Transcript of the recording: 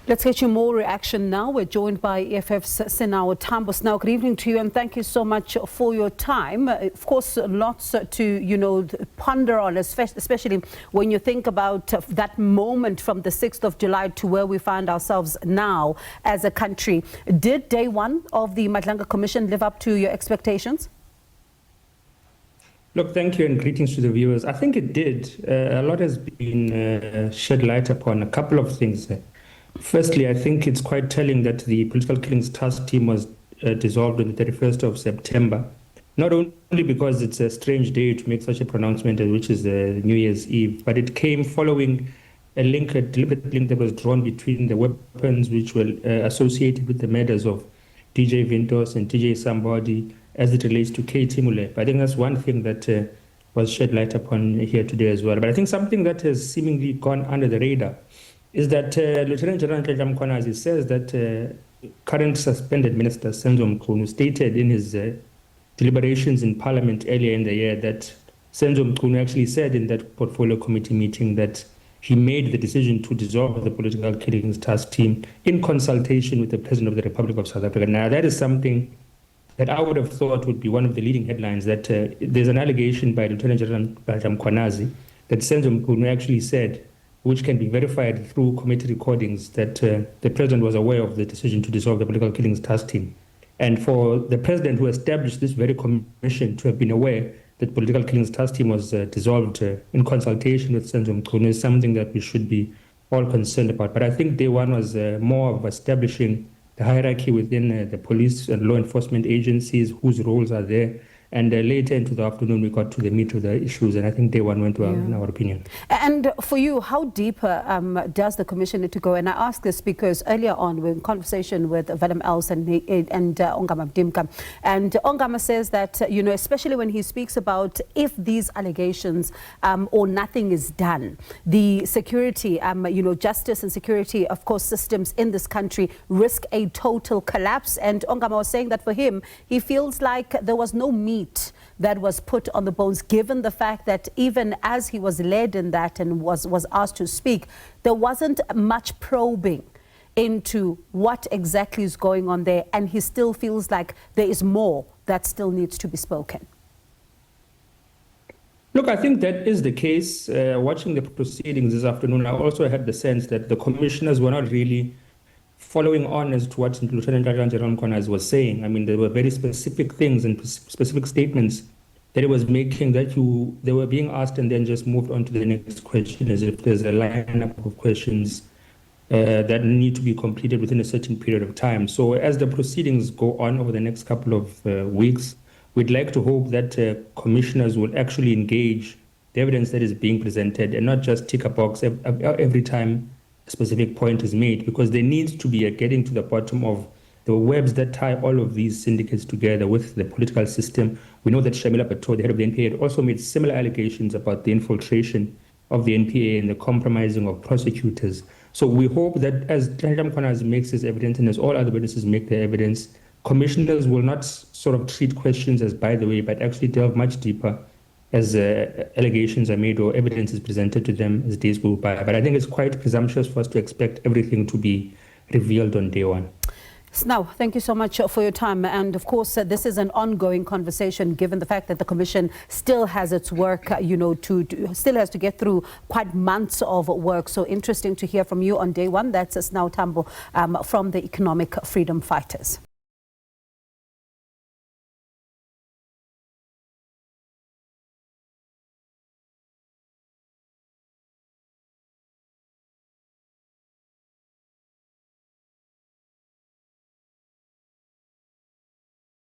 Let's get you more reaction now. We're joined by EFF's Sinawo Thambo. Now, good evening to you and thank you so much for your time. Of course, lots to, ponder on, especially when you think about that moment from the 6th of July to where we find ourselves now as a country. Did day one of the Madlanga Commission live up to your expectations? Look, thank you and greetings to the viewers. I think it did. A lot has been shed light upon a couple of things. Firstly, I think it's quite telling that the Political Killings Task Team was dissolved on the 31st of September, not only because it's a strange day to make such a pronouncement, which is New Year's Eve, but it came following a deliberate link that was drawn between the weapons which were associated with the murders of DJ Vintos and DJ Somebody as it relates to Katie Mule. I think that's one thing that was shed light upon here today as well. But I think something that has seemingly gone under the radar is that Lieutenant General Madlanga says that current suspended Minister Senzo Mchunu stated in his deliberations in Parliament earlier in the year that Senzo Mchunu actually said in that portfolio committee meeting that he made the decision to dissolve the Political Killings Task Team in consultation with the President of the Republic of South Africa. Now, that is something that I would have thought would be one of the leading headlines, that there's an allegation by Lieutenant General Madlanga that Senzo Mchunu actually said, which can be verified through committee recordings, that the President was aware of the decision to dissolve the Political Killings Task Team. And for the President who established this very commission to have been aware that Political Killings Task Team was dissolved in consultation with Senzo Mchunu is something that we should be all concerned about. But I think day one was more of establishing the hierarchy within the police and law enforcement agencies, whose roles are there. And later into the afternoon, we got to the meat of the issues, and I think day one went well, in our opinion. And for you, how deeper does the Commission need to go? And I ask this because earlier on, we're in conversation with Vadim Els and Ongama Dimka. And Ongama says that, especially when he speaks about if these allegations or nothing is done, the security, justice and security, of course, systems in this country risk a total collapse. And Ongama was saying that for him, he feels like there was no meat that was put on the bones, given the fact that even as he was led in that and was asked to speak, there wasn't much probing into what exactly is going on there, and he still feels like there is more that still needs to be spoken. Look, I think that is the case. Watching the proceedings this afternoon, I also had the sense that the commissioners were not really following on as to what Lieutenant General Madlanga was saying. I mean, there were very specific things and specific statements that he was making that they were being asked and then just moved on to the next question, as if there's a lineup of questions that need to be completed within a certain period of time. So as the proceedings go on over the next couple of weeks, we'd like to hope that commissioners will actually engage the evidence that is being presented and not just tick a box every time a specific point is made, because there needs to be a getting to the bottom of the webs that tie all of these syndicates together with the political system. We know that Shamila Pato, the head of the NPA, had also made similar allegations about the infiltration of the NPA and the compromising of prosecutors. So we hope that as Madlanga makes his evidence and as all other witnesses make their evidence, commissioners will not sort of treat questions as by the way, but actually delve much deeper as allegations are made or evidence is presented to them as days go by. But I think it's quite presumptuous for us to expect everything to be revealed on day one. Now, thank you so much for your time. And of course, this is an ongoing conversation, given the fact that the Commission still has its work, still has to get through quite months of work. So interesting to hear from you on day one. That's Sinawo Thambo from the Economic Freedom Fighters.